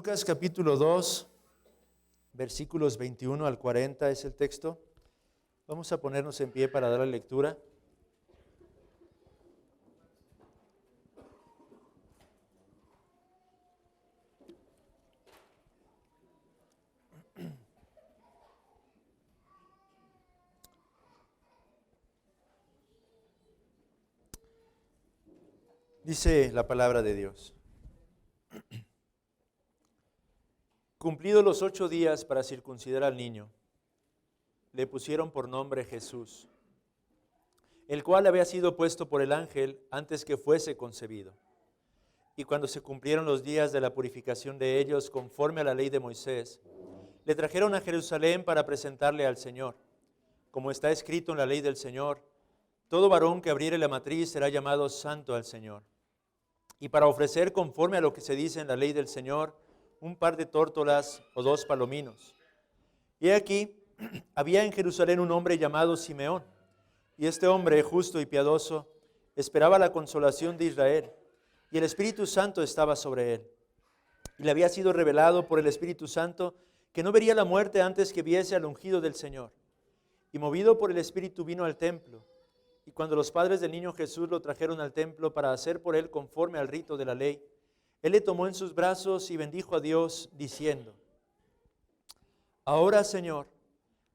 Lucas capítulo 2, versículos 21 al 40 es el texto. Vamos a ponernos en pie para dar la lectura. Dice la palabra de Dios. Cumplidos los 8 días para circuncidar al niño, le pusieron por nombre Jesús, el cual había sido puesto por el ángel antes que fuese concebido. Y cuando se cumplieron los días de la purificación de ellos, conforme a la ley de Moisés, le trajeron a Jerusalén para presentarle al Señor. Como está escrito en la ley del Señor, todo varón que abriere la matriz será llamado santo al Señor. Y para ofrecer conforme a lo que se dice en la ley del Señor, un par de tórtolas o 2 palominos. Y aquí había en Jerusalén un hombre llamado Simeón, y este hombre, justo y piadoso, esperaba la consolación de Israel, y el Espíritu Santo estaba sobre él. Y le había sido revelado por el Espíritu Santo que no vería la muerte antes que viese al ungido del Señor. Y movido por el Espíritu vino al templo, y cuando los padres del niño Jesús lo trajeron al templo para hacer por él conforme al rito de la ley, él le tomó en sus brazos y bendijo a Dios, diciendo: Ahora, Señor,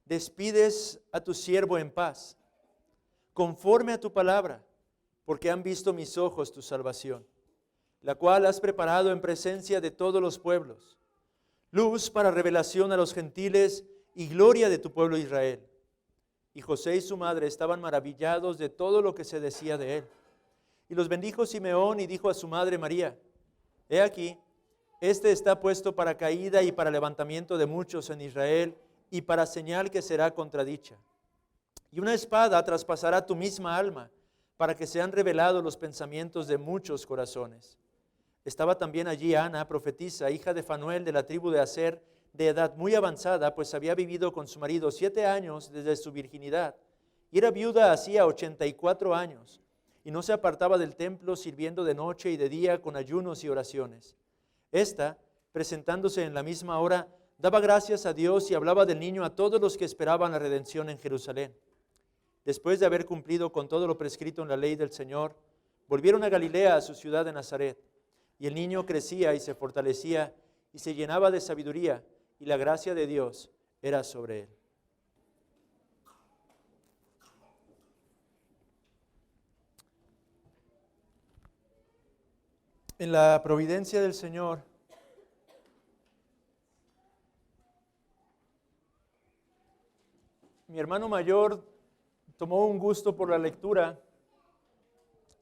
despides a tu siervo en paz, conforme a tu palabra, porque han visto mis ojos tu salvación, la cual has preparado en presencia de todos los pueblos, luz para revelación a los gentiles y gloria de tu pueblo Israel. Y José y su madre estaban maravillados de todo lo que se decía de él. Y los bendijo Simeón y dijo a su madre María: He aquí, este está puesto para caída y para levantamiento de muchos en Israel, y para señal que será contradicha. Y una espada traspasará tu misma alma, para que sean revelados los pensamientos de muchos corazones. Estaba también allí Ana, profetisa, hija de Fanuel, de la tribu de Aser, de edad muy avanzada, pues había vivido con su marido 7 años desde su virginidad, y era viuda hacía 84 años. Y no se apartaba del templo, sirviendo de noche y de día con ayunos y oraciones. Esta, presentándose en la misma hora, daba gracias a Dios y hablaba del niño a todos los que esperaban la redención en Jerusalén. Después de haber cumplido con todo lo prescrito en la ley del Señor, volvieron a Galilea, a su ciudad de Nazaret. Y el niño crecía y se fortalecía y se llenaba de sabiduría, y la gracia de Dios era sobre él. En la providencia del Señor, mi hermano mayor tomó un gusto por la lectura,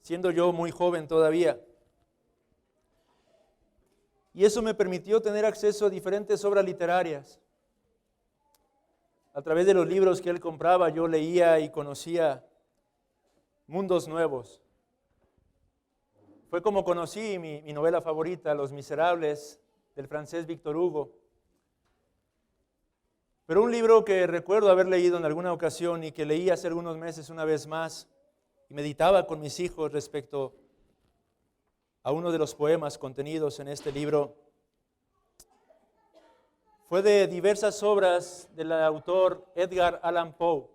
siendo yo muy joven todavía. Y eso me permitió tener acceso a diferentes obras literarias. A través de los libros que él compraba, yo leía y conocía mundos nuevos. Fue como conocí mi novela favorita, Los Miserables, del francés Victor Hugo. Pero un libro que recuerdo haber leído en alguna ocasión y que leí hace algunos meses una vez más, y meditaba con mis hijos respecto a uno de los poemas contenidos en este libro, fue de diversas obras del autor Edgar Allan Poe.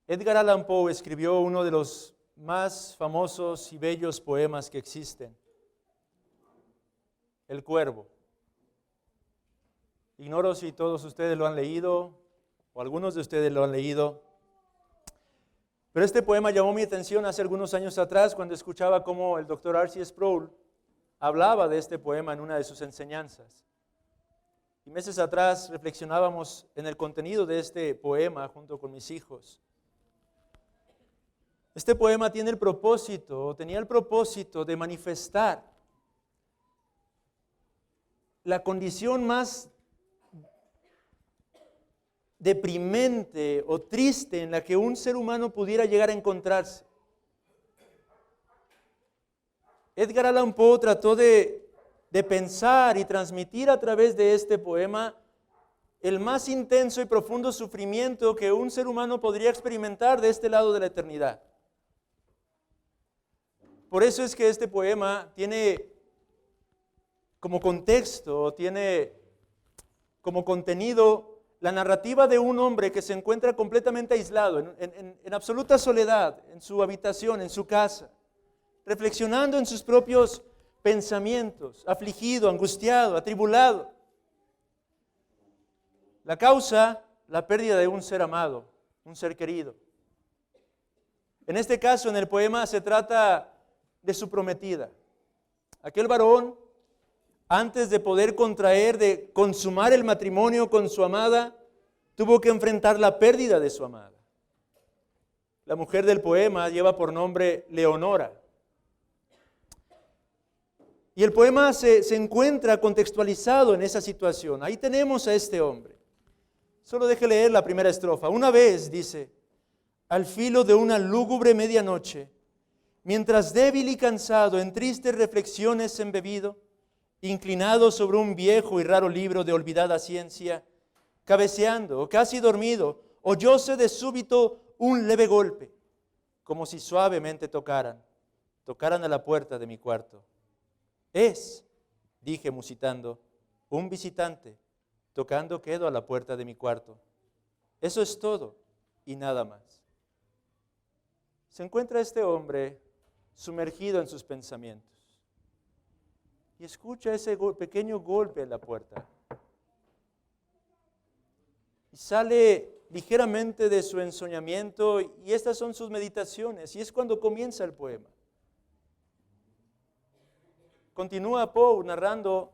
Edgar Allan Poe escribió uno de los más famosos y bellos poemas que existen, El Cuervo. Ignoro si todos ustedes lo han leído o algunos de ustedes lo han leído, pero este poema llamó mi atención hace algunos años atrás cuando escuchaba cómo el doctor R.C. Sproul hablaba de este poema en una de sus enseñanzas. Y meses atrás reflexionábamos en el contenido de este poema junto con mis hijos. Este poema tenía el propósito de manifestar la condición más deprimente o triste en la que un ser humano pudiera llegar a encontrarse. Edgar Allan Poe trató de pensar y transmitir a través de este poema el más intenso y profundo sufrimiento que un ser humano podría experimentar de este lado de la eternidad. Por eso es que este poema tiene como contexto, tiene como contenido la narrativa de un hombre que se encuentra completamente aislado, en absoluta soledad, en su habitación, en su casa, reflexionando en sus propios pensamientos, afligido, angustiado, atribulado. La causa, la pérdida de un ser amado, un ser querido. En este caso, en el poema, se trata de su prometida. Aquel varón, antes de poder contraer, de consumar el matrimonio con su amada, tuvo que enfrentar la pérdida de su amada. La mujer del poema lleva por nombre Leonora. Y el poema se encuentra contextualizado en esa situación. Ahí tenemos a este hombre. Solo deje leer la primera estrofa. Una vez, dice, al filo de una lúgubre medianoche, mientras débil y cansado, en tristes reflexiones embebido, inclinado sobre un viejo y raro libro de olvidada ciencia, cabeceando o casi dormido, oyóse de súbito un leve golpe, como si suavemente tocaran a la puerta de mi cuarto. Es, dije musitando, un visitante, tocando quedo a la puerta de mi cuarto. Eso es todo y nada más. Se encuentra este hombre sumergido en sus pensamientos y escucha ese pequeño golpe en la puerta y sale ligeramente de su ensoñamiento y estas son sus meditaciones y es cuando comienza el poema. Continúa Poe narrando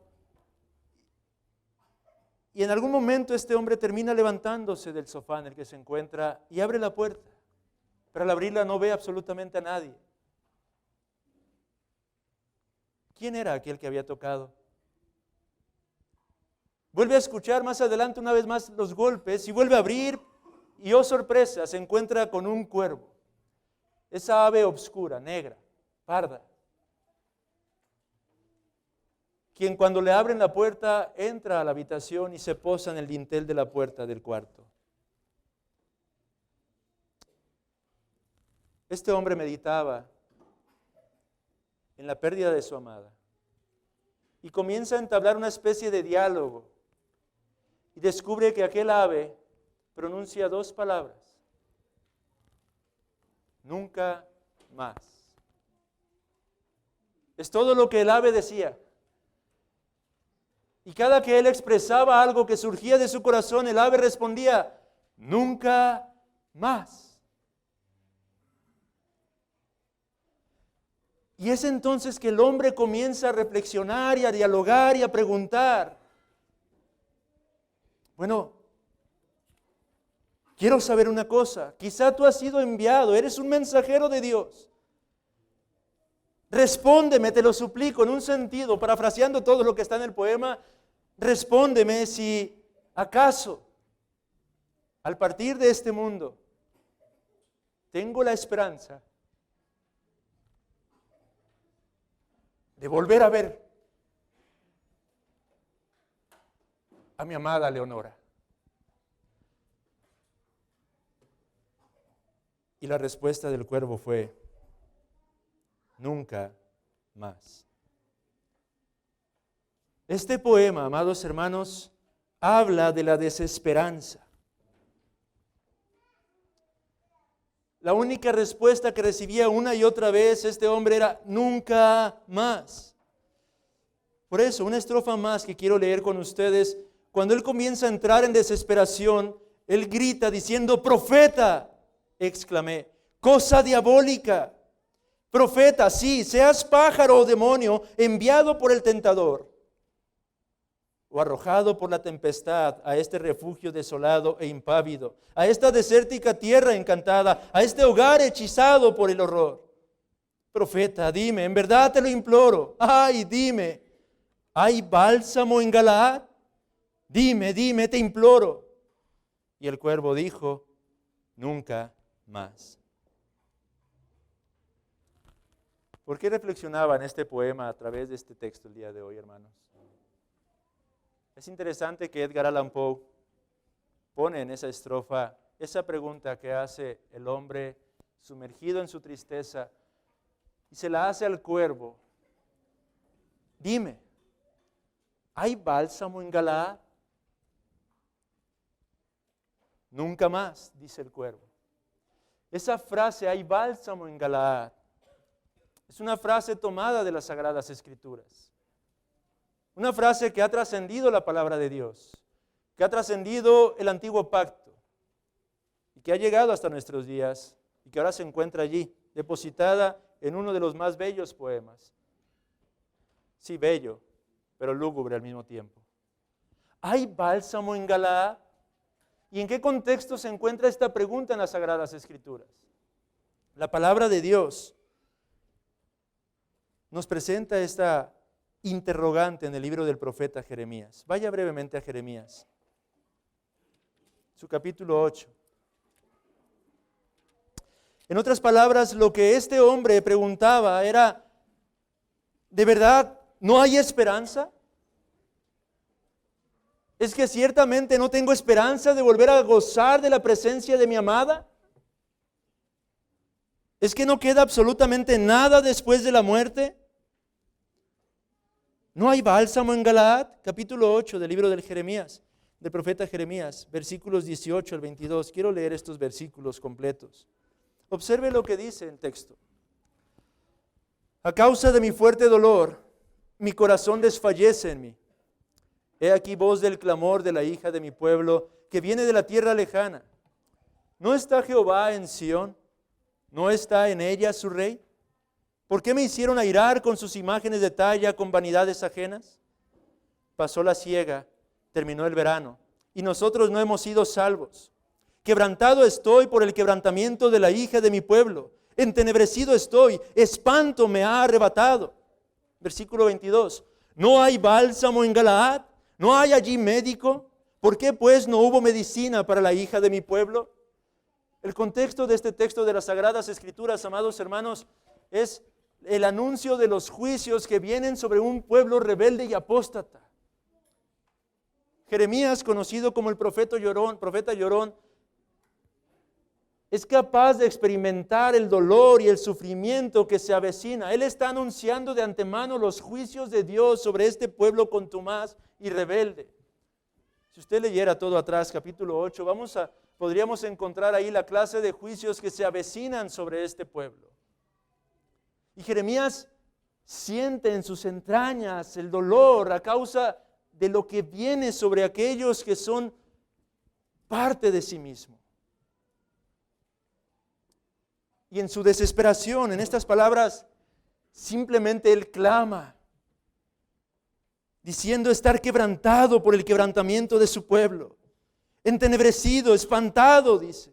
y en algún momento este hombre termina levantándose del sofá en el que se encuentra y abre la puerta, pero al abrirla no ve absolutamente a nadie. ¿Quién era aquel que había tocado? Vuelve a escuchar más adelante una vez más los golpes y vuelve a abrir y oh sorpresa, se encuentra con un cuervo. Esa ave oscura, negra, parda, quien cuando le abren la puerta entra a la habitación y se posa en el dintel de la puerta del cuarto. Este hombre meditaba en la pérdida de su amada y comienza a entablar una especie de diálogo y descubre que aquel ave pronuncia dos palabras: nunca más. Es todo lo que el ave decía. Y cada que él expresaba algo que surgía de su corazón, el ave respondía: nunca más. Y es entonces que el hombre comienza a reflexionar y a dialogar y a preguntar. Bueno, quiero saber una cosa. Quizá tú has sido enviado, eres un mensajero de Dios. Respóndeme, te lo suplico, en un sentido, parafraseando todo lo que está en el poema, respóndeme si acaso, al partir de este mundo, tengo la esperanza de volver a ver a mi amada Leonora. Y la respuesta del cuervo fue: nunca más. Este poema, amados hermanos, habla de la desesperanza. La única respuesta que recibía una y otra vez este hombre era: nunca más. Por eso, una estrofa más que quiero leer con ustedes. Cuando él comienza a entrar en desesperación, él grita diciendo: profeta, exclamé, cosa diabólica. Profeta, sí, seas pájaro o demonio enviado por el tentador o arrojado por la tempestad a este refugio desolado e impávido, a esta desértica tierra encantada, a este hogar hechizado por el horror. Profeta, dime, en verdad te lo imploro. Ay, dime, ¿hay bálsamo en Galaad? Dime, dime, te imploro. Y el cuervo dijo: nunca más. ¿Por qué reflexionaba en este poema a través de este texto el día de hoy, hermanos? Es interesante que Edgar Allan Poe pone en esa estrofa esa pregunta que hace el hombre sumergido en su tristeza y se la hace al cuervo. Dime, ¿hay bálsamo en Galaad? Nunca más, dice el cuervo. Esa frase, hay bálsamo en Galaad, es una frase tomada de las Sagradas Escrituras. Una frase que ha trascendido la palabra de Dios, que ha trascendido el antiguo pacto y que ha llegado hasta nuestros días y que ahora se encuentra allí, depositada en uno de los más bellos poemas. Sí, bello, pero lúgubre al mismo tiempo. ¿Hay bálsamo en Galaad? ¿Y en qué contexto se encuentra esta pregunta en las Sagradas Escrituras? La palabra de Dios nos presenta esta interrogante en el libro del profeta Jeremías. Vaya brevemente a Jeremías, su capítulo 8. En otras palabras, lo que este hombre preguntaba era, ¿de verdad no hay esperanza? ¿Es que ciertamente no tengo esperanza de volver a gozar de la presencia de mi amada? ¿Es que no queda absolutamente nada después de la muerte? ¿No hay bálsamo en Galaad? Capítulo 8 del libro del Jeremías, del profeta Jeremías, versículos 18 al 22. Quiero leer estos versículos completos. Observe lo que dice el texto. A causa de mi fuerte dolor, mi corazón desfallece en mí. He aquí voz del clamor de la hija de mi pueblo, que viene de la tierra lejana. ¿No está Jehová en Sión? ¿No está en ella su rey? ¿Por qué me hicieron airar con sus imágenes de talla, con vanidades ajenas? Pasó la siega, terminó el verano, y nosotros no hemos sido salvos. Quebrantado estoy por el quebrantamiento de la hija de mi pueblo. Entenebrecido estoy, espanto me ha arrebatado. Versículo 22. ¿No hay bálsamo en Galaad? ¿No hay allí médico? ¿Por qué pues no hubo medicina para la hija de mi pueblo? El contexto de este texto de las Sagradas Escrituras, amados hermanos, es el anuncio de los juicios que vienen sobre un pueblo rebelde y apóstata. Jeremías, conocido como el profeta llorón, es capaz de experimentar el dolor y el sufrimiento que se avecina. Él está anunciando de antemano los juicios de Dios sobre este pueblo contumaz y rebelde. Si usted leyera todo atrás, capítulo 8, podríamos encontrar ahí la clase de juicios que se avecinan sobre este pueblo. Y Jeremías siente en sus entrañas el dolor a causa de lo que viene sobre aquellos que son parte de sí mismo. Y en su desesperación, en estas palabras, simplemente él clama, diciendo estar quebrantado por el quebrantamiento de su pueblo, entenebrecido, espantado, dice.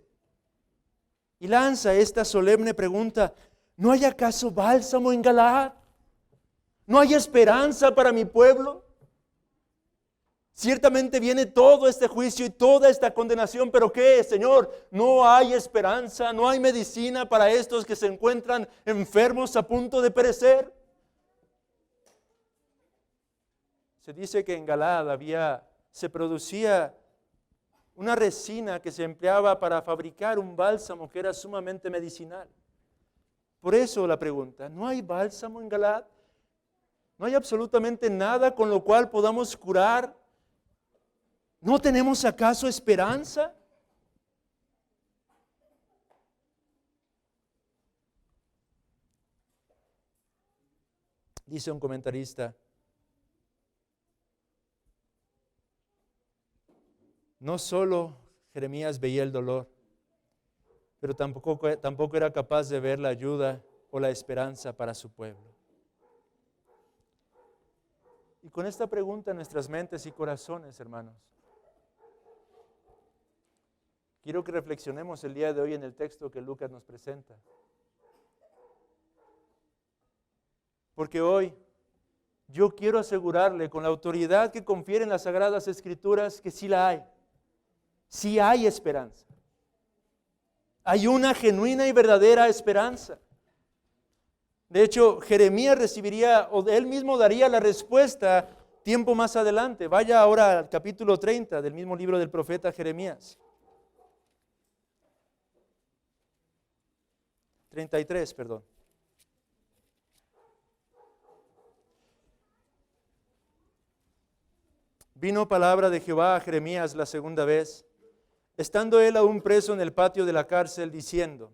Y lanza esta solemne pregunta: ¿no hay acaso bálsamo en Galaad? ¿No hay esperanza para mi pueblo? Ciertamente viene todo este juicio y toda esta condenación, pero ¿qué, Señor? No hay esperanza, no hay medicina para estos que se encuentran enfermos a punto de perecer. Se dice que en Galaad se producía una resina que se empleaba para fabricar un bálsamo que era sumamente medicinal. Por eso la pregunta: ¿no hay bálsamo en Galaad? ¿No hay absolutamente nada con lo cual podamos curar? ¿No tenemos acaso esperanza? Dice un comentarista: no solo Jeremías veía el dolor, pero tampoco era capaz de ver la ayuda o la esperanza para su pueblo. Y con esta pregunta en nuestras mentes y corazones, hermanos, quiero que reflexionemos el día de hoy en el texto que Lucas nos presenta. Porque hoy yo quiero asegurarle con la autoridad que confieren las Sagradas Escrituras que sí la hay. Sí hay esperanza. Hay una genuina y verdadera esperanza. De hecho, Jeremías recibiría, o él mismo daría la respuesta tiempo más adelante. Vaya ahora al capítulo 30 del mismo libro del profeta Jeremías. 33, perdón. Vino palabra de Jehová a Jeremías la segunda vez, estando él aún preso en el patio de la cárcel, diciendo: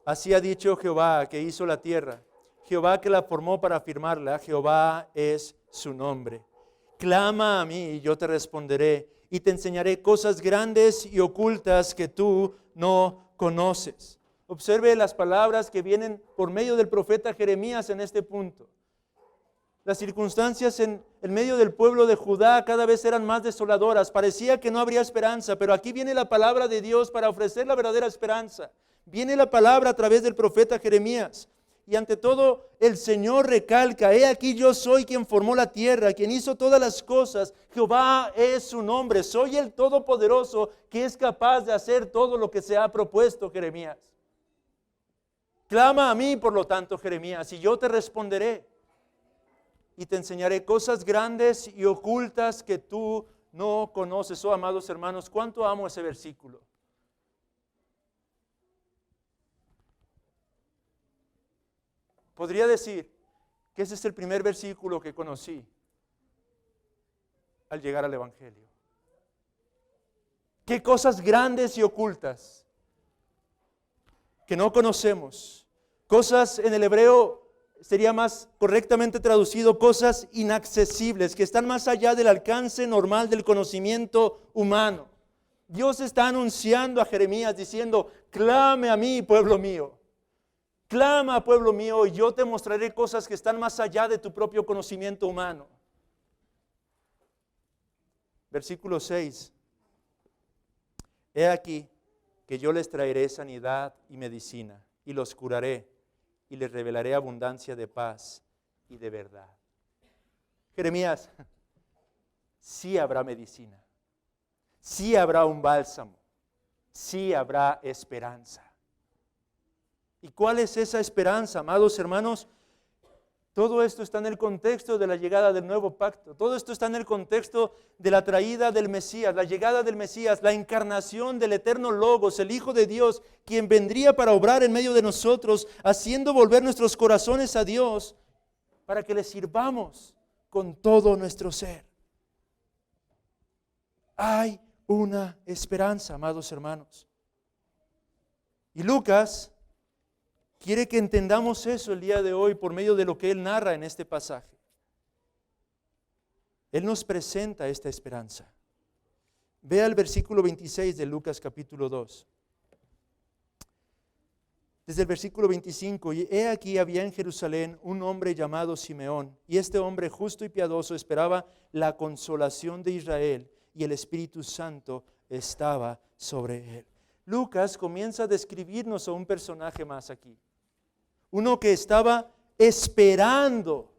Así ha dicho Jehová, que hizo la tierra, Jehová que la formó para afirmarla, Jehová es su nombre. Clama a mí y yo te responderé, y te enseñaré cosas grandes y ocultas que tú no conoces. Observe las palabras que vienen por medio del profeta Jeremías en este punto. Las circunstancias en medio del pueblo de Judá cada vez eran más desoladoras. Parecía que no habría esperanza, pero aquí viene la palabra de Dios para ofrecer la verdadera esperanza. Viene la palabra a través del profeta Jeremías. Y ante todo el Señor recalca: he aquí yo soy quien formó la tierra, quien hizo todas las cosas. Jehová es su nombre. Soy el Todopoderoso que es capaz de hacer todo lo que se ha propuesto, Jeremías. Clama a mí, por lo tanto, Jeremías, y yo te responderé. Y te enseñaré cosas grandes y ocultas que tú no conoces. Oh, amados hermanos, cuánto amo ese versículo. Podría decir que ese es el primer versículo que conocí al llegar al Evangelio. Qué cosas grandes y ocultas que no conocemos. Cosas, en el hebreo sería más correctamente traducido, cosas inaccesibles, que están más allá del alcance normal del conocimiento humano. Dios está anunciando a Jeremías diciendo: clame a mí, pueblo mío. Clama, pueblo mío, y yo te mostraré cosas que están más allá de tu propio conocimiento humano. Versículo 6. He aquí que yo les traeré sanidad y medicina, y los curaré, y les revelaré abundancia de paz y de verdad. Jeremías, sí habrá medicina, sí habrá un bálsamo, sí habrá esperanza. ¿Y cuál es esa esperanza, amados hermanos? Todo esto está en el contexto de la llegada del nuevo pacto. Todo esto está en el contexto de la traída del Mesías, la llegada del Mesías, la encarnación del eterno Logos, el Hijo de Dios, quien vendría para obrar en medio de nosotros, haciendo volver nuestros corazones a Dios, para que le sirvamos con todo nuestro ser. Hay una esperanza, amados hermanos. Y Lucas quiere que entendamos eso el día de hoy por medio de lo que él narra en este pasaje. Él nos presenta esta esperanza. Vea el versículo 26 de Lucas capítulo 2. Desde el versículo 25, y he aquí había en Jerusalén un hombre llamado Simeón, y este hombre justo y piadoso esperaba la consolación de Israel, y el Espíritu Santo estaba sobre él. Lucas comienza a describirnos a un personaje más aquí. Uno que estaba esperando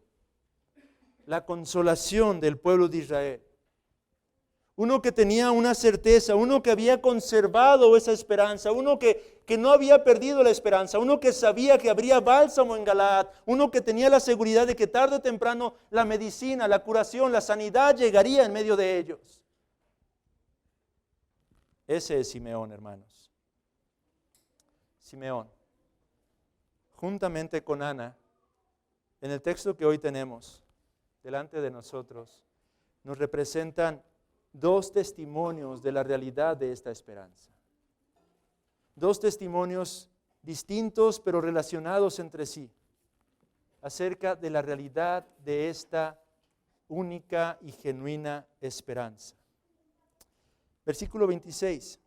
la consolación del pueblo de Israel. Uno que tenía una certeza, uno que había conservado esa esperanza, uno que no había perdido la esperanza, uno que sabía que habría bálsamo en Galaad, uno que tenía la seguridad de que tarde o temprano la medicina, la curación, la sanidad llegaría en medio de ellos. Ese es Simeón, hermanos. Simeón, juntamente con Ana, en el texto que hoy tenemos delante de nosotros, nos representan dos testimonios de la realidad de esta esperanza. Dos testimonios distintos pero relacionados entre sí, acerca de la realidad de esta única y genuina esperanza. Versículo 26.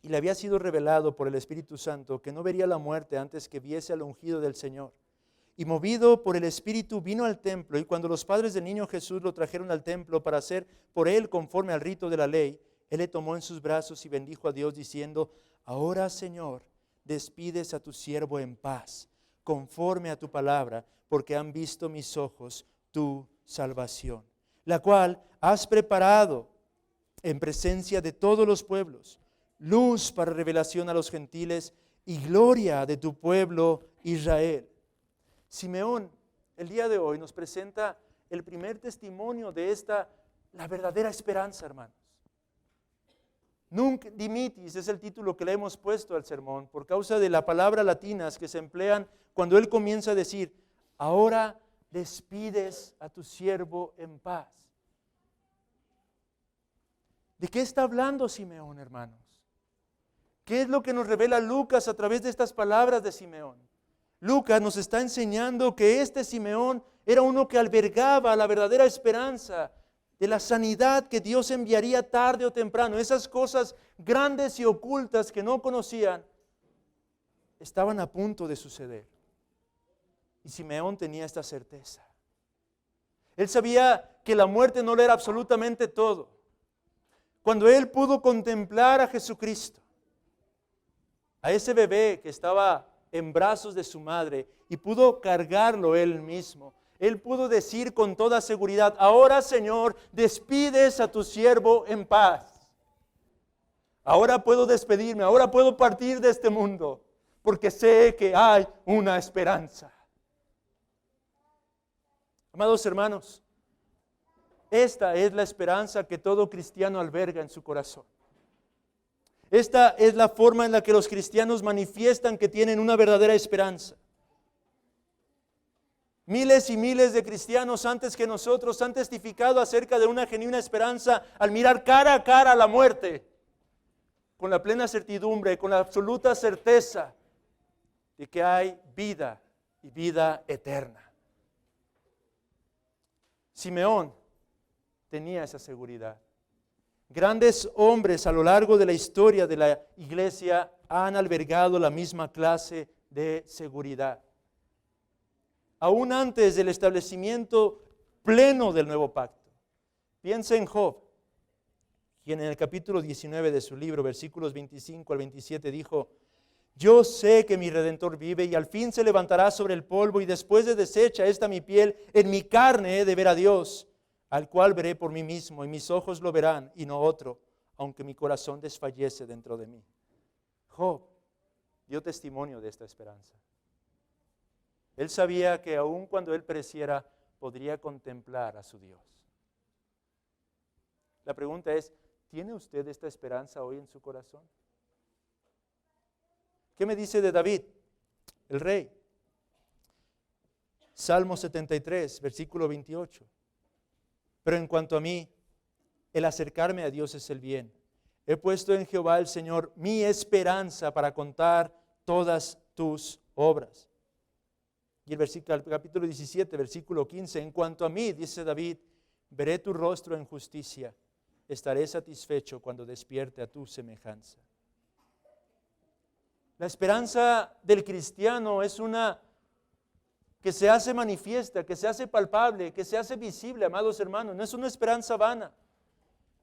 Y le había sido revelado por el Espíritu Santo que no vería la muerte antes que viese al ungido del Señor. Y movido por el Espíritu vino al templo, y cuando los padres del niño Jesús lo trajeron al templo para hacer por él conforme al rito de la ley, él le tomó en sus brazos y bendijo a Dios diciendo: ahora, Señor, despides a tu siervo en paz, conforme a tu palabra, porque han visto mis ojos tu salvación, la cual has preparado en presencia de todos los pueblos, luz para revelación a los gentiles y gloria de tu pueblo Israel. Simeón, el día de hoy, nos presenta el primer testimonio de esta, la verdadera esperanza, hermanos. Nunc dimittis es el título que le hemos puesto al sermón por causa de la palabra latinas que se emplean cuando él comienza a decir: ahora despides a tu siervo en paz. ¿De qué está hablando Simeón, hermanos? ¿Qué es lo que nos revela Lucas a través de estas palabras de Simeón? Lucas nos está enseñando que este Simeón era uno que albergaba la verdadera esperanza de la sanidad que Dios enviaría tarde o temprano. Esas cosas grandes y ocultas que no conocían estaban a punto de suceder. Y Simeón tenía esta certeza. Él sabía que la muerte no le era absolutamente todo. Cuando él pudo contemplar a Jesucristo, a ese bebé que estaba en brazos de su madre y pudo cargarlo él mismo, él pudo decir con toda seguridad: ahora, Señor, despides a tu siervo en paz. Ahora puedo despedirme, ahora puedo partir de este mundo, porque sé que hay una esperanza. Amados hermanos, esta es la esperanza que todo cristiano alberga en su corazón. Esta es la forma en la que los cristianos manifiestan que tienen una verdadera esperanza. Miles y miles de cristianos antes que nosotros han testificado acerca de una genuina esperanza al mirar cara a cara la muerte, con la plena certidumbre, con la absoluta certeza de que hay vida y vida eterna. Simeón tenía esa seguridad. Grandes hombres a lo largo de la historia de la iglesia han albergado la misma clase de seguridad. Aún antes del establecimiento pleno del nuevo pacto. Piensa en Job, quien en el capítulo 19 de su libro, versículos 25 al 27, dijo: yo sé que mi Redentor vive y al fin se levantará sobre el polvo, y después de deshecha esta mi piel, en mi carne he de ver a Dios, al cual veré por mí mismo, y mis ojos lo verán y no otro, aunque mi corazón desfallece dentro de mí. Job dio testimonio de esta esperanza. Él sabía que aun cuando él pereciera, podría contemplar a su Dios. La pregunta es: ¿tiene usted esta esperanza hoy en su corazón? ¿Qué me dice de David, el rey? Salmo 73, versículo 28. Pero en cuanto a mí, el acercarme a Dios es el bien. He puesto en Jehová el Señor mi esperanza para contar todas tus obras. Y el capítulo 17, versículo 15. En cuanto a mí, dice David, veré tu rostro en justicia. Estaré satisfecho cuando despierte a tu semejanza. La esperanza del cristiano es una que se hace manifiesta, que se hace palpable, que se hace visible, amados hermanos. No es una esperanza vana.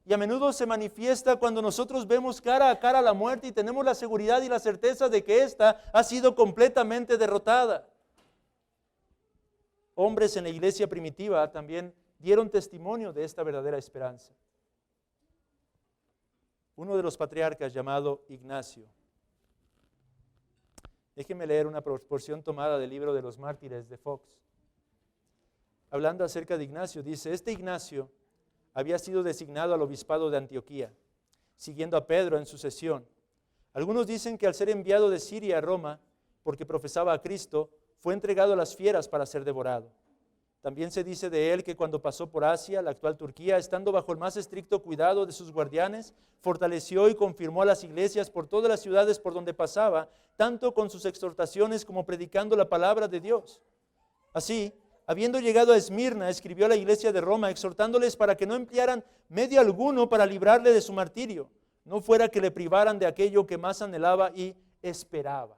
Y a menudo se manifiesta cuando nosotros vemos cara a cara la muerte y tenemos la seguridad y la certeza de que ésta ha sido completamente derrotada. Hombres en la iglesia primitiva también dieron testimonio de esta verdadera esperanza. Uno de los patriarcas, llamado Ignacio. Déjenme leer una porción tomada del libro de los mártires de Fox. Hablando acerca de Ignacio, dice: este Ignacio había sido designado al obispado de Antioquía, siguiendo a Pedro en sucesión. Algunos dicen que al ser enviado de Siria a Roma, porque profesaba a Cristo, fue entregado a las fieras para ser devorado. También se dice de él que cuando pasó por Asia, la actual Turquía, estando bajo el más estricto cuidado de sus guardianes, fortaleció y confirmó a las iglesias por todas las ciudades por donde pasaba, tanto con sus exhortaciones como predicando la palabra de Dios. Así, habiendo llegado a Esmirna, escribió a la iglesia de Roma, exhortándoles para que no emplearan medio alguno para librarle de su martirio, no fuera que le privaran de aquello que más anhelaba y esperaba.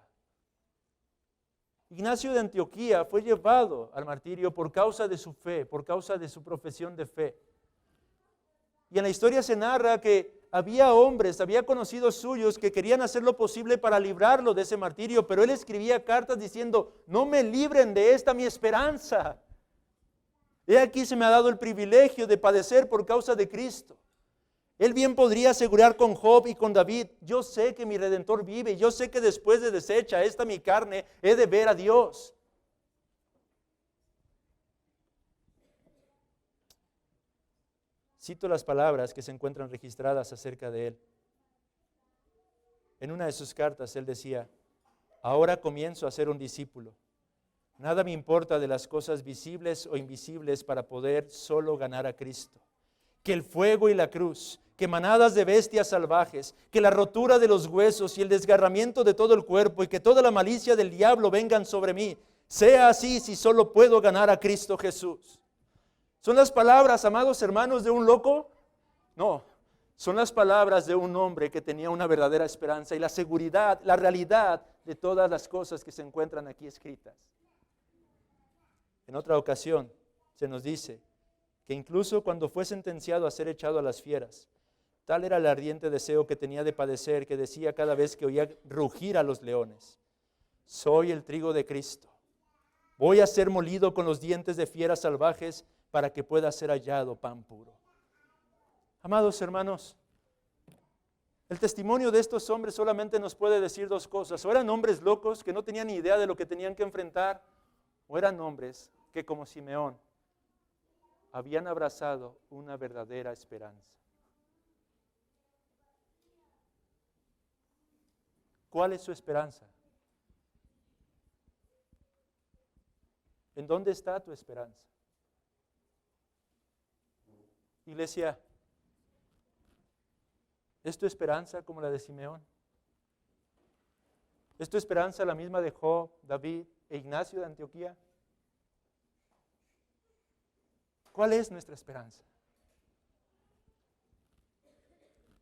Ignacio de Antioquía fue llevado al martirio por causa de su fe, por causa de su profesión de fe. Y en la historia se narra que había hombres, había conocidos suyos que querían hacer lo posible para librarlo de ese martirio, pero él escribía cartas diciendo: no me libren de esta mi esperanza. He aquí se me ha dado el privilegio de padecer por causa de Cristo. Él bien podría asegurar con Job y con David: yo sé que mi Redentor vive, yo sé que después de deshecha esta mi carne, he de ver a Dios. Cito las palabras que se encuentran registradas acerca de él. En una de sus cartas él decía: ahora comienzo a ser un discípulo. Nada me importa de las cosas visibles o invisibles para poder solo ganar a Cristo. Que el fuego y la cruz, que manadas de bestias salvajes, que la rotura de los huesos y el desgarramiento de todo el cuerpo y que toda la malicia del diablo vengan sobre mí. Sea así si solo puedo ganar a Cristo Jesús. ¿Son las palabras, amados hermanos, de un loco? No, son las palabras de un hombre que tenía una verdadera esperanza y la seguridad, la realidad de todas las cosas que se encuentran aquí escritas. En otra ocasión se nos dice que incluso cuando fue sentenciado a ser echado a las fieras, tal era el ardiente deseo que tenía de padecer, que decía cada vez que oía rugir a los leones: soy el trigo de Cristo, voy a ser molido con los dientes de fieras salvajes para que pueda ser hallado pan puro. Amados hermanos, el testimonio de estos hombres solamente nos puede decir dos cosas: o eran hombres locos que no tenían ni idea de lo que tenían que enfrentar, o eran hombres que, como Simeón, habían abrazado una verdadera esperanza. ¿Cuál es su esperanza? ¿En dónde está tu esperanza? Iglesia, ¿es tu esperanza como la de Simeón? ¿Es tu esperanza la misma de Job, David e Ignacio de Antioquía? ¿Cuál es nuestra esperanza?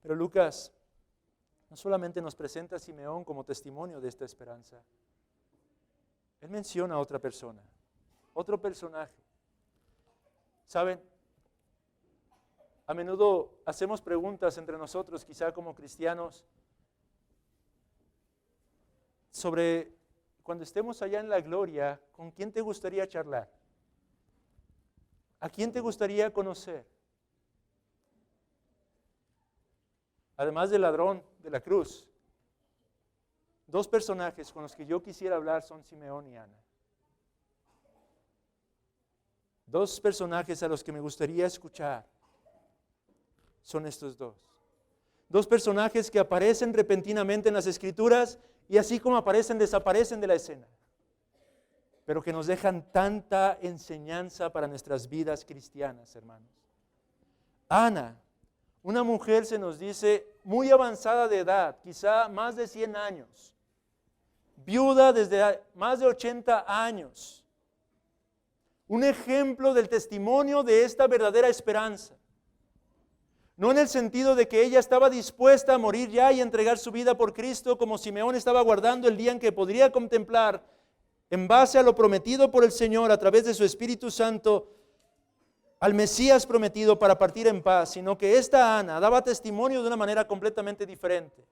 Pero Lucas no solamente nos presenta a Simeón como testimonio de esta esperanza. Él menciona a otra persona, otro personaje. ¿Saben? A menudo hacemos preguntas entre nosotros, quizá como cristianos, sobre cuando estemos allá en la gloria, ¿con quién te gustaría charlar? ¿A quién te gustaría conocer? Además del ladrón de la cruz, dos personajes con los que yo quisiera hablar son Simeón y Ana. Dos personajes a los que me gustaría escuchar son estos dos. Dos personajes que aparecen repentinamente en las Escrituras y así como aparecen, desaparecen de la escena, pero que nos dejan tanta enseñanza para nuestras vidas cristianas, hermanos. Ana, una mujer, se nos dice, muy avanzada de edad, quizá más de 100 años, viuda desde más de 80 años, un ejemplo del testimonio de esta verdadera esperanza. No en el sentido de que ella estaba dispuesta a morir ya y entregar su vida por Cristo, como Simeón estaba guardando el día en que podría contemplar, en base a lo prometido por el Señor a través de su Espíritu Santo, al Mesías prometido para partir en paz, sino que esta Ana daba testimonio de una manera completamente diferente.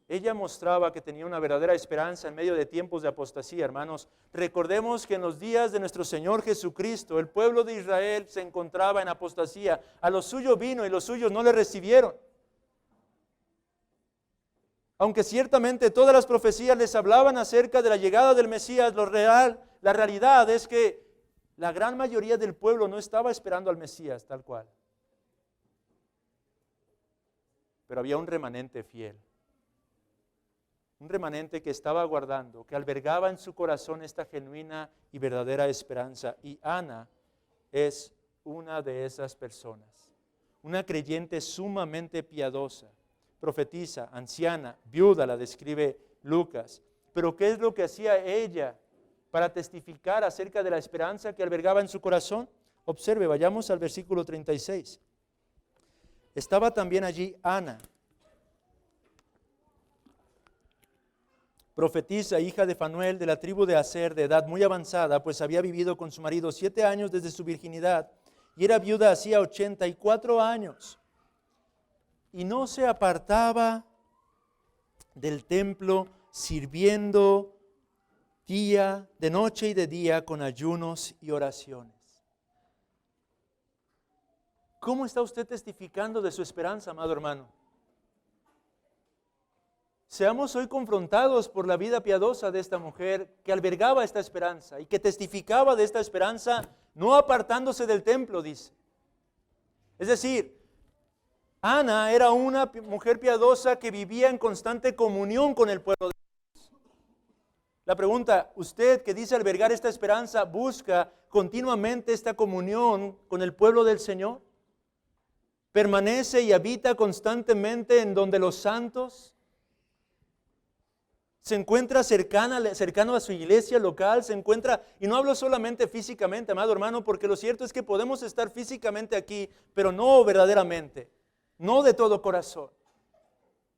Ella mostraba que tenía una verdadera esperanza en medio de tiempos de apostasía, hermanos. Recordemos que en los días de nuestro Señor Jesucristo, el pueblo de Israel se encontraba en apostasía. A los suyos vino y los suyos no le recibieron. Aunque ciertamente todas las profecías les hablaban acerca de la llegada del Mesías, la realidad es que la gran mayoría del pueblo no estaba esperando al Mesías tal cual. Pero había un remanente fiel. Un remanente que estaba aguardando, que albergaba en su corazón esta genuina y verdadera esperanza. Y Ana es una de esas personas. Una creyente sumamente piadosa, profetisa, anciana, viuda, la describe Lucas. Pero ¿qué es lo que hacía ella para testificar acerca de la esperanza que albergaba en su corazón? Observe, vayamos al versículo 36. Estaba también allí Ana, profetisa, hija de Fanuel, de la tribu de Aser, de edad muy avanzada, pues había vivido con su marido 7 años desde su virginidad, y era viuda hacía 84 años, y no se apartaba del templo, sirviendo de noche y de día, con ayunos y oraciones. ¿Cómo está usted testificando de su esperanza, amado hermano? Seamos hoy confrontados por la vida piadosa de esta mujer que albergaba esta esperanza y que testificaba de esta esperanza no apartándose del templo, dice. Es decir, Ana era una mujer piadosa que vivía en constante comunión con el pueblo de Dios. La pregunta, usted que dice albergar esta esperanza, ¿busca continuamente esta comunión con el pueblo del Señor? permanece y habita constantemente en donde los santos, se encuentra cercano a su iglesia local, se encuentra, y no hablo solamente físicamente, amado hermano, porque lo cierto es que podemos estar físicamente aquí, pero no verdaderamente, no de todo corazón.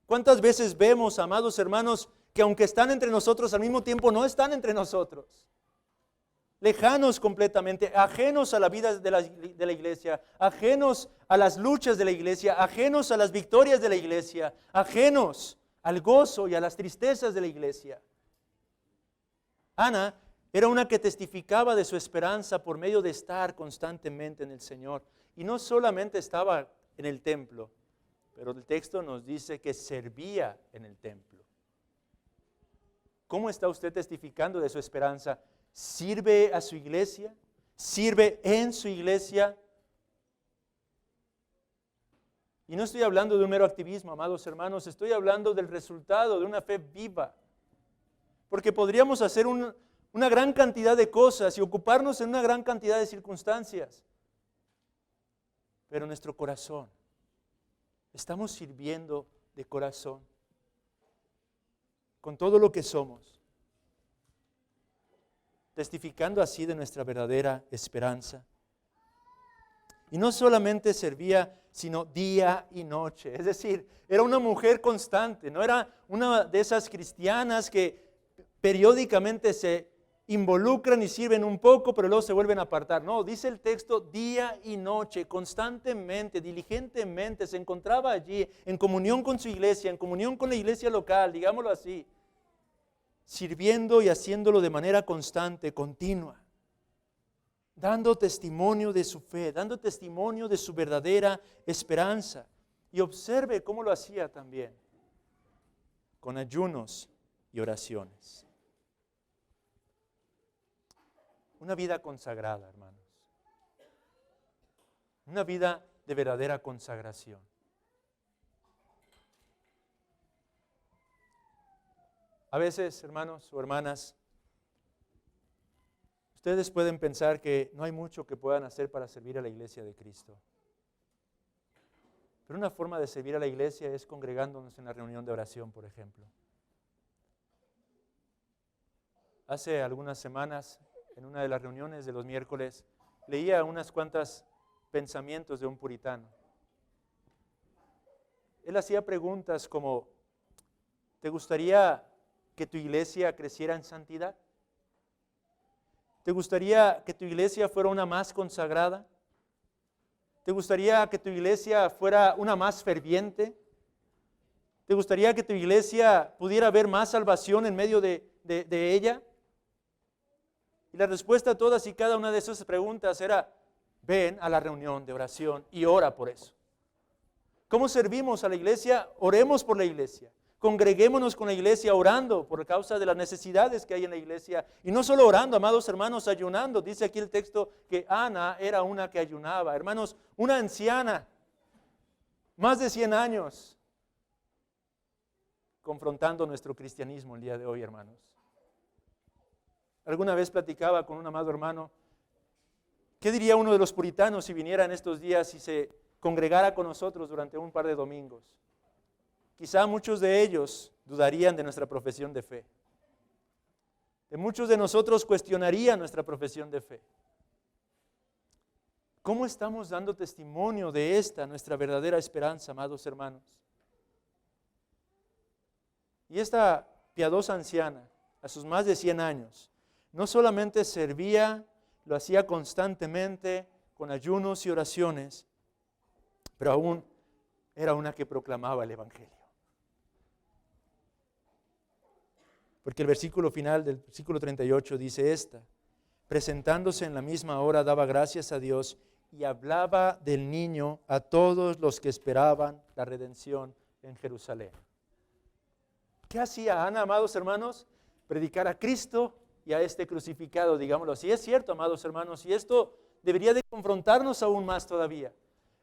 ¿Cuántas veces vemos, amados hermanos, que aunque están entre nosotros, al mismo tiempo no están entre nosotros? Lejanos completamente, ajenos a la vida de la iglesia, ajenos a las luchas de la iglesia, ajenos a las victorias de la iglesia, ajenos al gozo y a las tristezas de la iglesia. Ana era una que testificaba de su esperanza por medio de estar constantemente en el Señor. Y no solamente estaba en el templo, pero el texto nos dice que servía en el templo. ¿Cómo está usted testificando de su esperanza? ¿Sirve a su iglesia? ¿Sirve en su iglesia? Y no estoy hablando de un mero activismo, amados hermanos, estoy hablando del resultado de una fe viva. Porque podríamos hacer una gran cantidad de cosas y ocuparnos en una gran cantidad de circunstancias. Pero nuestro corazón, estamos sirviendo de corazón, con todo lo que somos, testificando así de nuestra verdadera esperanza. Y no solamente servía, sino día y noche. Es decir, era una mujer constante, no era una de esas cristianas que periódicamente se involucran y sirven un poco, pero luego se vuelven a apartar. No, dice el texto, día y noche, constantemente, diligentemente, se encontraba allí en comunión con su iglesia, en comunión con la iglesia local, digámoslo así, sirviendo y haciéndolo de manera constante, continua, dando testimonio de su fe, dando testimonio de su verdadera esperanza. Y observe cómo lo hacía también, con ayunos y oraciones. Una vida consagrada, hermanos. Una vida de verdadera consagración. A veces, hermanos o hermanas, ustedes pueden pensar que no hay mucho que puedan hacer para servir a la iglesia de Cristo. Pero una forma de servir a la iglesia es congregándonos en la reunión de oración, por ejemplo. Hace algunas semanas, en una de las reuniones de los miércoles, leía unas cuantas pensamientos de un puritano. Él hacía preguntas como, ¿te gustaría que tu iglesia creciera en santidad? ¿Te gustaría que tu iglesia fuera una más consagrada? ¿Te gustaría que tu iglesia fuera una más ferviente? ¿Te gustaría que tu iglesia pudiera haber más salvación en medio de ella? Y la respuesta a todas y cada una de esas preguntas era, ven a la reunión de oración y ora por eso. ¿Cómo servimos a la iglesia? Oremos por la iglesia. Congreguémonos con la iglesia orando por causa de las necesidades que hay en la iglesia. Y no solo orando, amados hermanos, ayunando. Dice aquí el texto que Ana era una que ayunaba. Hermanos, una anciana, más de 100 años, confrontando nuestro cristianismo el día de hoy, hermanos. Alguna vez platicaba con un amado hermano, ¿qué diría uno de los puritanos si viniera en estos días y se congregara con nosotros durante un par de domingos? Quizá muchos de ellos dudarían de nuestra profesión de fe. De muchos de nosotros cuestionarían nuestra profesión de fe. ¿Cómo estamos dando testimonio de esta, nuestra verdadera esperanza, amados hermanos? Y esta piadosa anciana, a sus más de 100 años, no solamente servía, lo hacía constantemente con ayunos y oraciones, pero aún era una que proclamaba el Evangelio. Porque el versículo final del versículo 38 dice esta, presentándose en la misma hora daba gracias a Dios y hablaba del niño a todos los que esperaban la redención en Jerusalén. ¿Qué hacía Ana, amados hermanos? Predicar a Cristo y a este crucificado, digámoslo así. Es cierto, amados hermanos, y esto debería de confrontarnos aún más todavía.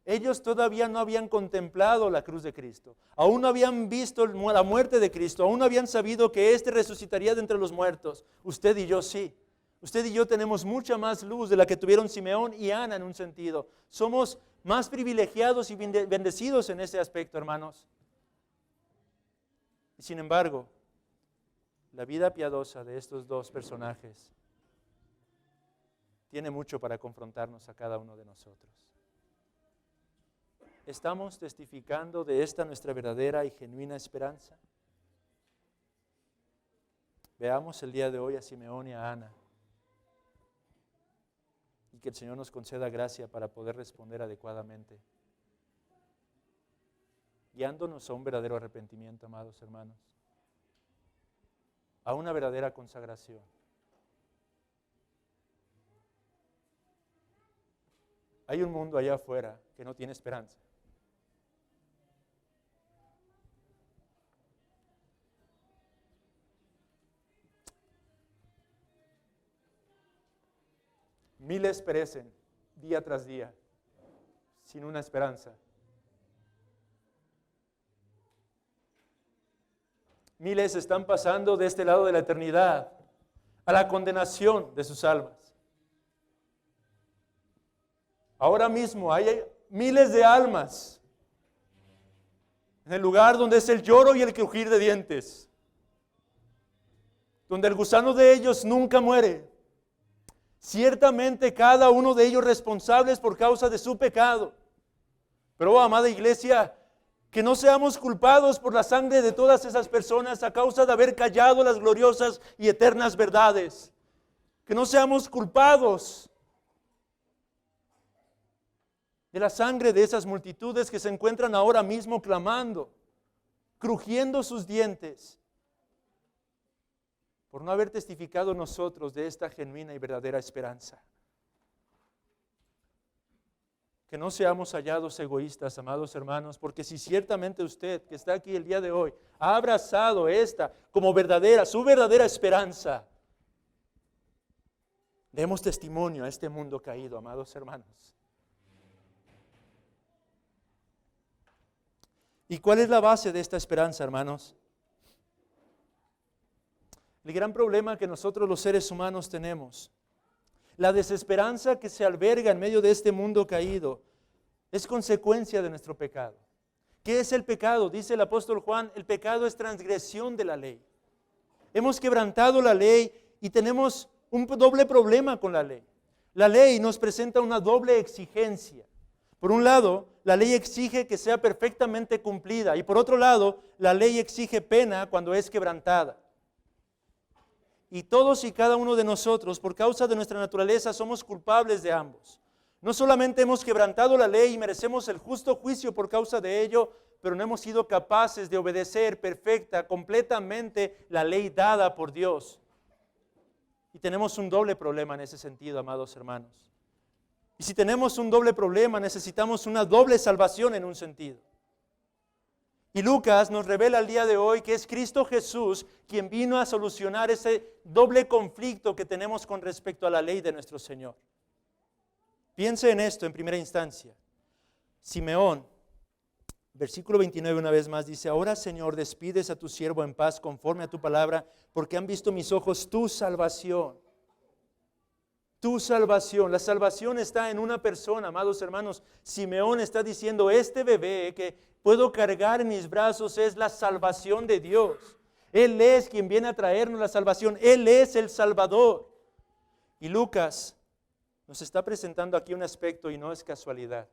Ellos todavía no habían contemplado la cruz de Cristo, aún no habían visto la muerte de Cristo, aún no habían sabido que éste resucitaría de entre los muertos. Usted y yo sí. Usted y yo tenemos mucha más luz de la que tuvieron Simeón y Ana en un sentido. Somos más privilegiados y bendecidos en ese aspecto, hermanos. Y sin embargo, la vida piadosa de estos dos personajes tiene mucho para confrontarnos a cada uno de nosotros. ¿Estamos testificando de esta nuestra verdadera y genuina esperanza? Veamos el día de hoy a Simeón y a Ana. Y que el Señor nos conceda gracia para poder responder adecuadamente, guiándonos a un verdadero arrepentimiento, amados hermanos, a una verdadera consagración. Hay un mundo allá afuera que no tiene esperanza. Miles perecen día tras día sin una esperanza. Miles están pasando de este lado de la eternidad a la condenación de sus almas. Ahora mismo hay miles de almas en el lugar donde es el lloro y el crujir de dientes, donde el gusano de ellos nunca muere. Ciertamente cada uno de ellos responsables por causa de su pecado. Pero, amada iglesia, que no seamos culpados por la sangre de todas esas personas a causa de haber callado las gloriosas y eternas verdades. Que no seamos culpados de la sangre de esas multitudes que se encuentran ahora mismo clamando, crujiendo sus dientes, por no haber testificado nosotros de esta genuina y verdadera esperanza. Que no seamos hallados egoístas, amados hermanos, porque si ciertamente usted que está aquí el día de hoy ha abrazado esta como verdadera, su verdadera esperanza, demos testimonio a este mundo caído, amados hermanos. ¿Y cuál es la base de esta esperanza, hermanos? El gran problema que nosotros los seres humanos tenemos, la desesperanza que se alberga en medio de este mundo caído, es consecuencia de nuestro pecado. ¿Qué es el pecado? Dice el apóstol Juan, el pecado es transgresión de la ley. Hemos quebrantado la ley y tenemos un doble problema con la ley. La ley nos presenta una doble exigencia. Por un lado, la ley exige que sea perfectamente cumplida y por otro lado, la ley exige pena cuando es quebrantada. Y todos y cada uno de nosotros, por causa de nuestra naturaleza, somos culpables de ambos. No solamente hemos quebrantado la ley y merecemos el justo juicio por causa de ello, pero no hemos sido capaces de obedecer perfecta, completamente la ley dada por Dios. Y tenemos un doble problema en ese sentido, amados hermanos. Y si tenemos un doble problema, necesitamos una doble salvación en un sentido. Y Lucas nos revela el día de hoy que es Cristo Jesús quien vino a solucionar ese doble conflicto que tenemos con respecto a la ley de nuestro Señor. Piense en esto en primera instancia. Simeón, versículo 29 una vez más dice, ahora Señor, despides a tu siervo en paz conforme a tu palabra, porque han visto mis ojos tu salvación. Tu salvación, la salvación está en una persona, amados hermanos. Simeón está diciendo, este bebé que puedo cargar en mis brazos es la salvación de Dios. Él es quien viene a traernos la salvación, Él es el Salvador. Y Lucas nos está presentando aquí un aspecto y no es casualidad.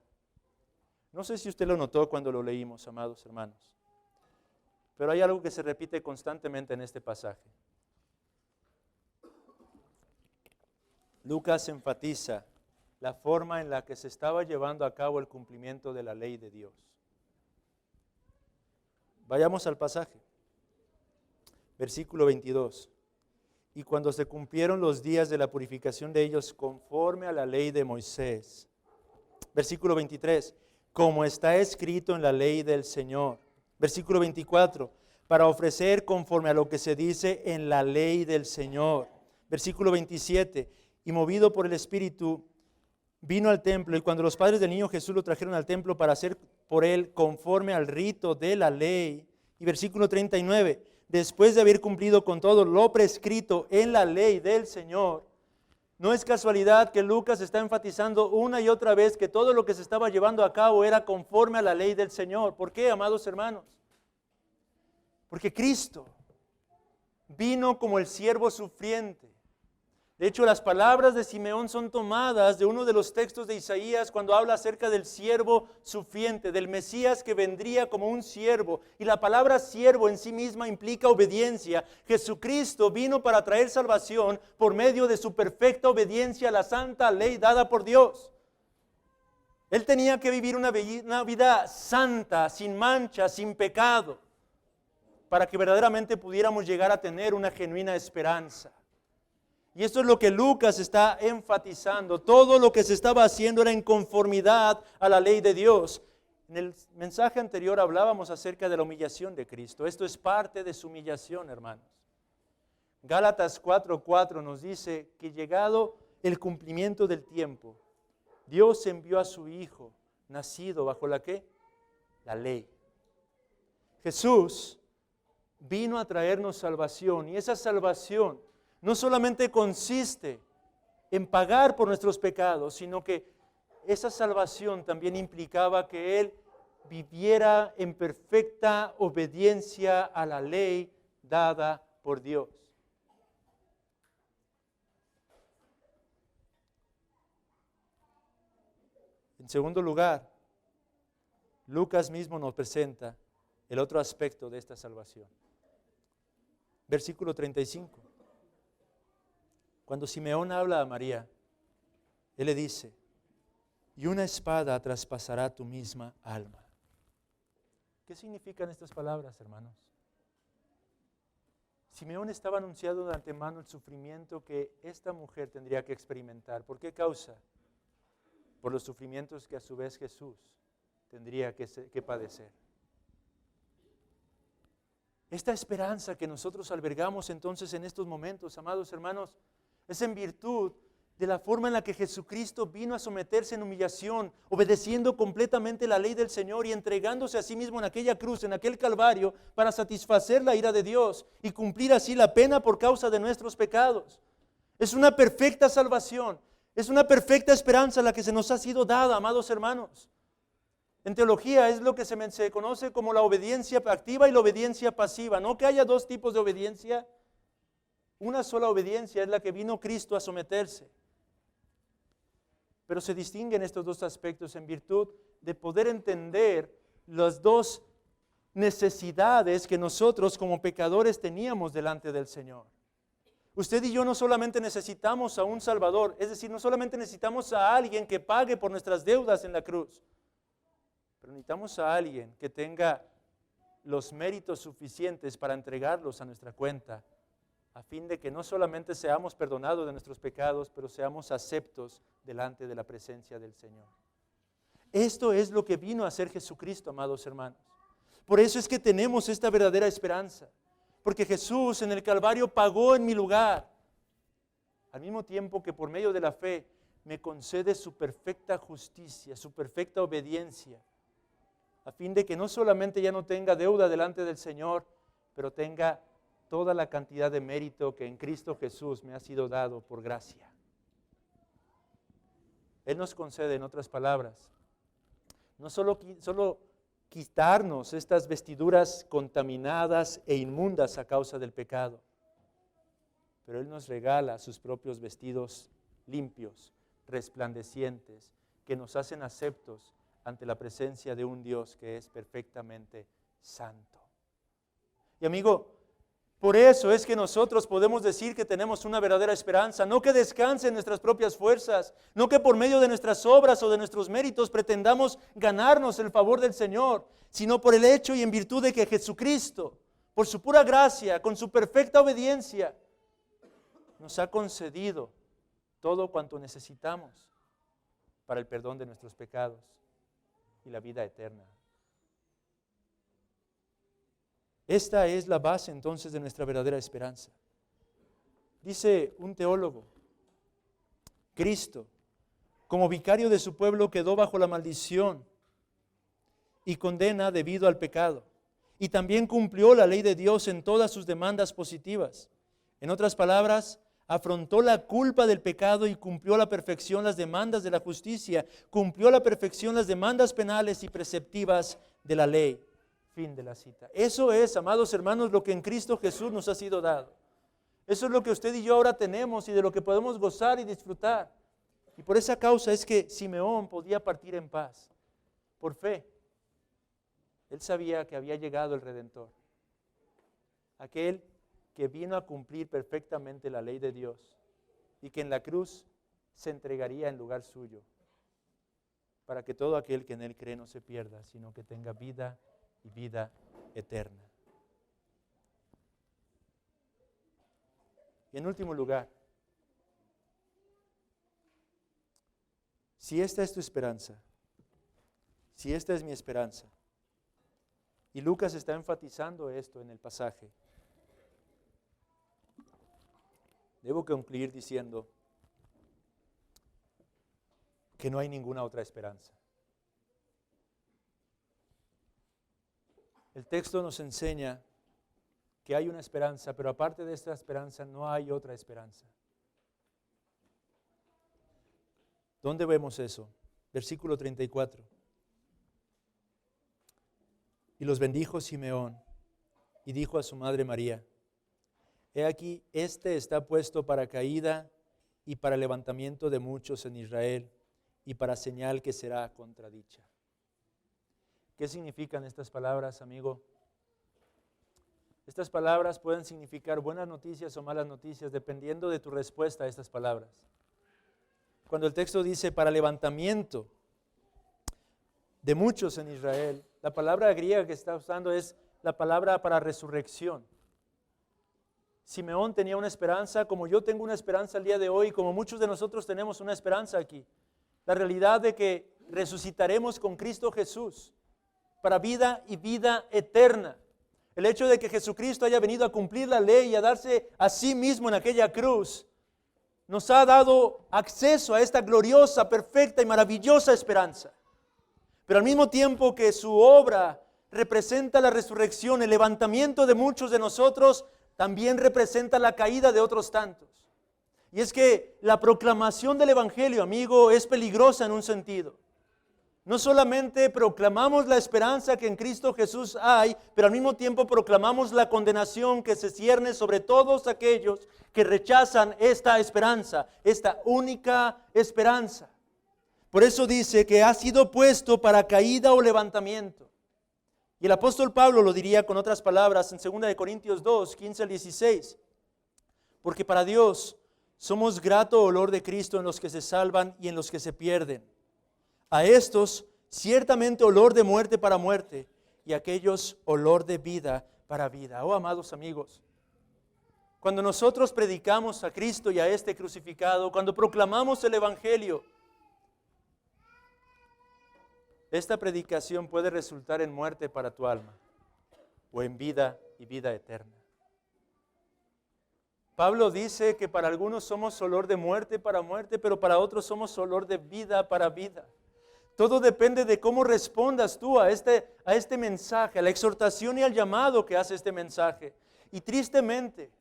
No sé si usted lo notó cuando lo leímos, amados hermanos, pero hay algo que se repite constantemente en este pasaje. Lucas enfatiza la forma en la que se estaba llevando a cabo el cumplimiento de la ley de Dios. Vayamos al pasaje. Versículo 22. Y cuando se cumplieron los días de la purificación de ellos conforme a la ley de Moisés. Versículo 23. Como está escrito en la ley del Señor. Versículo 24. Para ofrecer conforme a lo que se dice en la ley del Señor. Versículo 27. Y movido por el Espíritu, vino al templo, y cuando los padres del niño Jesús lo trajeron al templo para hacer por él conforme al rito de la ley. Y versículo 39, después de haber cumplido con todo lo prescrito en la ley del Señor, No es casualidad que Lucas está enfatizando una y otra vez que todo lo que se estaba llevando a cabo era conforme a la ley del Señor. ¿Por qué, amados hermanos? Porque Cristo vino como el siervo sufriente. De hecho, las palabras de Simeón son tomadas de uno de los textos de Isaías cuando habla acerca del siervo sufriente, del Mesías que vendría como un siervo. Y la palabra siervo en sí misma implica obediencia. Jesucristo vino para traer salvación por medio de su perfecta obediencia a la santa ley dada por Dios. Él tenía que vivir una vida santa, sin mancha, sin pecado, para que verdaderamente pudiéramos llegar a tener una genuina esperanza. Y esto es lo que Lucas está enfatizando. Todo lo que se estaba haciendo era en conformidad a la ley de Dios. En el mensaje anterior hablábamos acerca de la humillación de Cristo. Esto es parte de su humillación, hermanos. Gálatas 4:4 nos dice que llegado el cumplimiento del tiempo, Dios envió a su Hijo, nacido bajo la ¿qué? La ley. Jesús vino a traernos salvación, y esa salvación no solamente consiste en pagar por nuestros pecados, sino que esa salvación también implicaba que Él viviera en perfecta obediencia a la ley dada por Dios. En segundo lugar, Lucas mismo nos presenta el otro aspecto de esta salvación. Versículo 35. Cuando Simeón habla a María, él le dice, y una espada traspasará tu misma alma. ¿Qué significan estas palabras, hermanos? Simeón estaba anunciando de antemano el sufrimiento que esta mujer tendría que experimentar. ¿Por qué causa? Por los sufrimientos que a su vez Jesús tendría que padecer. Esta esperanza que nosotros albergamos entonces en estos momentos, amados hermanos, es en virtud de la forma en la que Jesucristo vino a someterse en humillación, obedeciendo completamente la ley del Señor y entregándose a sí mismo en aquella cruz, en aquel Calvario, para satisfacer la ira de Dios y cumplir así la pena por causa de nuestros pecados. Es una perfecta salvación, es una perfecta esperanza la que se nos ha sido dada, amados hermanos. En teología es lo que se conoce como la obediencia activa y la obediencia pasiva. No que haya dos tipos de obediencia. Una sola obediencia es la que vino Cristo a someterse. Pero se distinguen estos dos aspectos en virtud de poder entender las dos necesidades que nosotros como pecadores teníamos delante del Señor. Usted y yo no solamente necesitamos a un Salvador, es decir, no solamente necesitamos a alguien que pague por nuestras deudas en la cruz, pero necesitamos a alguien que tenga los méritos suficientes para entregarlos a nuestra cuenta, a fin de que no solamente seamos perdonados de nuestros pecados, pero seamos aceptos delante de la presencia del Señor. Esto es lo que vino a hacer Jesucristo, amados hermanos. Por eso es que tenemos esta verdadera esperanza, porque Jesús en el Calvario pagó en mi lugar, al mismo tiempo que por medio de la fe me concede su perfecta justicia, su perfecta obediencia, a fin de que no solamente ya no tenga deuda delante del Señor, pero tenga toda la cantidad de mérito que en Cristo Jesús me ha sido dado por gracia. Él nos concede, en otras palabras, no solo quitarnos estas vestiduras contaminadas e inmundas a causa del pecado, pero Él nos regala sus propios vestidos limpios, resplandecientes, que nos hacen aceptos ante la presencia de un Dios que es perfectamente santo. Y amigo, por eso es que nosotros podemos decir que tenemos una verdadera esperanza, no que descanse en nuestras propias fuerzas, no que por medio de nuestras obras o de nuestros méritos pretendamos ganarnos el favor del Señor, sino por el hecho y en virtud de que Jesucristo, por su pura gracia, con su perfecta obediencia, nos ha concedido todo cuanto necesitamos para el perdón de nuestros pecados y la vida eterna. Esta es la base entonces de nuestra verdadera esperanza. Dice un teólogo, Cristo, como vicario de su pueblo, quedó bajo la maldición y condena debido al pecado. Y también cumplió la ley de Dios en todas sus demandas positivas. En otras palabras, afrontó la culpa del pecado y cumplió a la perfección las demandas de la justicia, cumplió a la perfección las demandas penales y preceptivas de la ley. Fin de la cita. Eso es, amados hermanos, lo que en Cristo Jesús nos ha sido dado. Eso es lo que usted y yo ahora tenemos y de lo que podemos gozar y disfrutar. Y por esa causa es que Simeón podía partir en paz, por fe. Él sabía que había llegado el Redentor, aquel que vino a cumplir perfectamente la ley de Dios y que en la cruz se entregaría en lugar suyo, para que todo aquel que en Él cree no se pierda, sino que tenga vida y vida eterna. Y en último lugar, si esta es tu esperanza, si esta es mi esperanza, y Lucas está enfatizando esto en el pasaje, debo concluir diciendo que no hay ninguna otra esperanza. El texto nos enseña que hay una esperanza, pero aparte de esta esperanza no hay otra esperanza. ¿Dónde vemos eso? Versículo 34. Y los bendijo Simeón y dijo a su madre María: He aquí, este está puesto para caída y para levantamiento de muchos en Israel y para señal que será contradicha. ¿Qué significan estas palabras, amigo? Estas palabras pueden significar buenas noticias o malas noticias, dependiendo de tu respuesta a estas palabras. Cuando el texto dice para levantamiento de muchos en Israel, la palabra griega que está usando es la palabra para resurrección. Simeón tenía una esperanza, como yo tengo una esperanza el día de hoy, como muchos de nosotros tenemos una esperanza aquí. La realidad de que resucitaremos con Cristo Jesús para vida y vida eterna. El hecho de que Jesucristo haya venido a cumplir la ley y a darse a sí mismo en aquella cruz, nos ha dado acceso a esta gloriosa, perfecta y maravillosa esperanza. Pero al mismo tiempo que su obra representa la resurrección, el levantamiento de muchos de nosotros, también representa la caída de otros tantos. Y es que la proclamación del Evangelio, amigo, es peligrosa en un sentido. No solamente proclamamos la esperanza que en Cristo Jesús hay, pero al mismo tiempo proclamamos la condenación que se cierne sobre todos aquellos que rechazan esta esperanza, esta única esperanza. Por eso dice que ha sido puesto para caída o levantamiento. Y el apóstol Pablo lo diría con otras palabras en 2 Corintios 2, 15 al 16. Porque para Dios somos grato olor de Cristo en los que se salvan y en los que se pierden. A estos ciertamente olor de muerte para muerte y a aquellos olor de vida para vida. Oh, amados amigos, cuando nosotros predicamos a Cristo y a este crucificado, cuando proclamamos el Evangelio, esta predicación puede resultar en muerte para tu alma o en vida y vida eterna. Pablo dice que para algunos somos olor de muerte para muerte, pero para otros somos olor de vida para vida. Todo depende de cómo respondas tú a este mensaje, a la exhortación y al llamado que hace este mensaje. Y tristemente,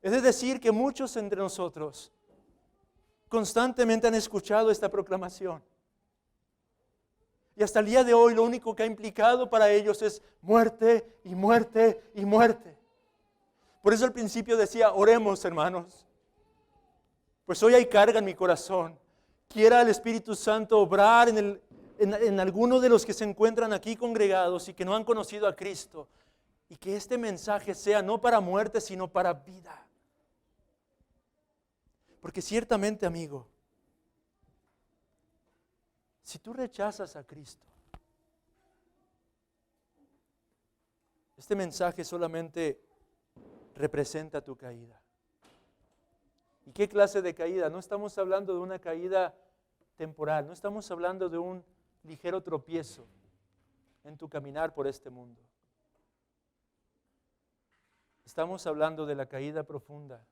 es de decir que muchos entre nosotros constantemente han escuchado esta proclamación. Y hasta el día de hoy lo único que ha implicado para ellos es muerte y muerte y muerte. Por eso al principio decía, oremos hermanos, pues hoy hay carga en mi corazón. Quiera el Espíritu Santo obrar en alguno de los que se encuentran aquí congregados y que no han conocido a Cristo. Y que este mensaje sea no para muerte, sino para vida. Porque ciertamente, amigo, si tú rechazas a Cristo, este mensaje solamente representa tu caída. ¿Y qué clase de caída? No estamos hablando de una caída temporal, no estamos hablando de un ligero tropiezo en tu caminar por este mundo. Estamos hablando de la caída profunda,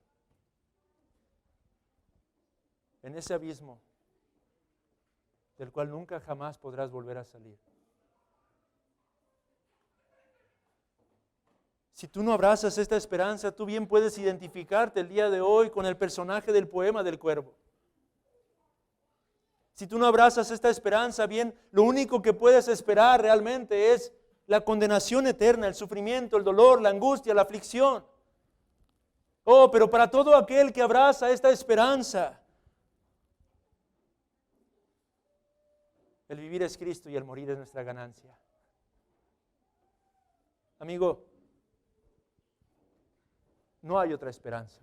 en ese abismo del cual nunca jamás podrás volver a salir. Si tú no abrazas esta esperanza, tú bien puedes identificarte el día de hoy con el personaje del poema del cuervo. Si tú no abrazas esta esperanza, bien, lo único que puedes esperar realmente es la condenación eterna, el sufrimiento, el dolor, la angustia, la aflicción. Oh, pero para todo aquel que abraza esta esperanza, el vivir es Cristo y el morir es nuestra ganancia. Amigo, no hay otra esperanza.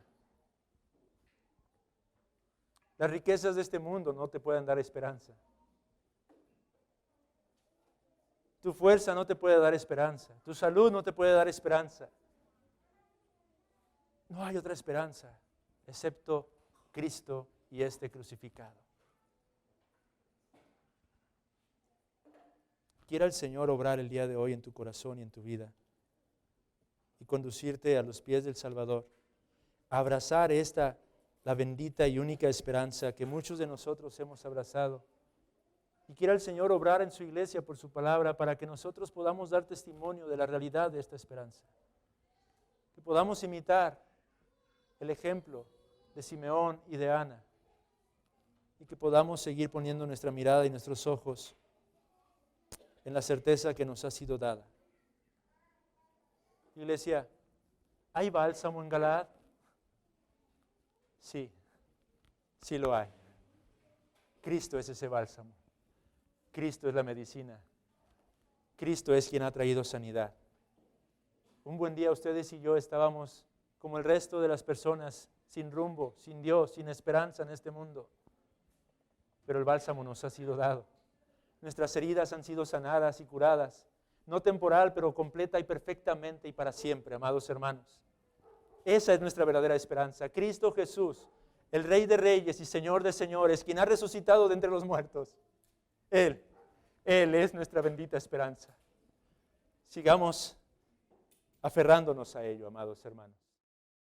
Las riquezas de este mundo no te pueden dar esperanza. Tu fuerza no te puede dar esperanza. Tu salud no te puede dar esperanza. No hay otra esperanza excepto Cristo y este crucificado. Quiera el Señor obrar el día de hoy en tu corazón y en tu vida y conducirte a los pies del Salvador, a abrazar la bendita y única esperanza que muchos de nosotros hemos abrazado. Y quiera el Señor obrar en su iglesia por su palabra para que nosotros podamos dar testimonio de la realidad de esta esperanza. Que podamos imitar el ejemplo de Simeón y de Ana. Y que podamos seguir poniendo nuestra mirada y nuestros ojos en la certeza que nos ha sido dada. Iglesia, ¿hay bálsamo en Galaad? Sí, sí lo hay. Cristo es ese bálsamo. Cristo es la medicina. Cristo es quien ha traído sanidad. Un buen día ustedes y yo estábamos como el resto de las personas, sin rumbo, sin Dios, sin esperanza en este mundo. Pero el bálsamo nos ha sido dado. Nuestras heridas han sido sanadas y curadas. No temporal, pero completa y perfectamente y para siempre, amados hermanos. Esa es nuestra verdadera esperanza. Cristo Jesús, el Rey de Reyes y Señor de Señores, quien ha resucitado de entre los muertos. Él es nuestra bendita esperanza. Sigamos aferrándonos a ello, amados hermanos.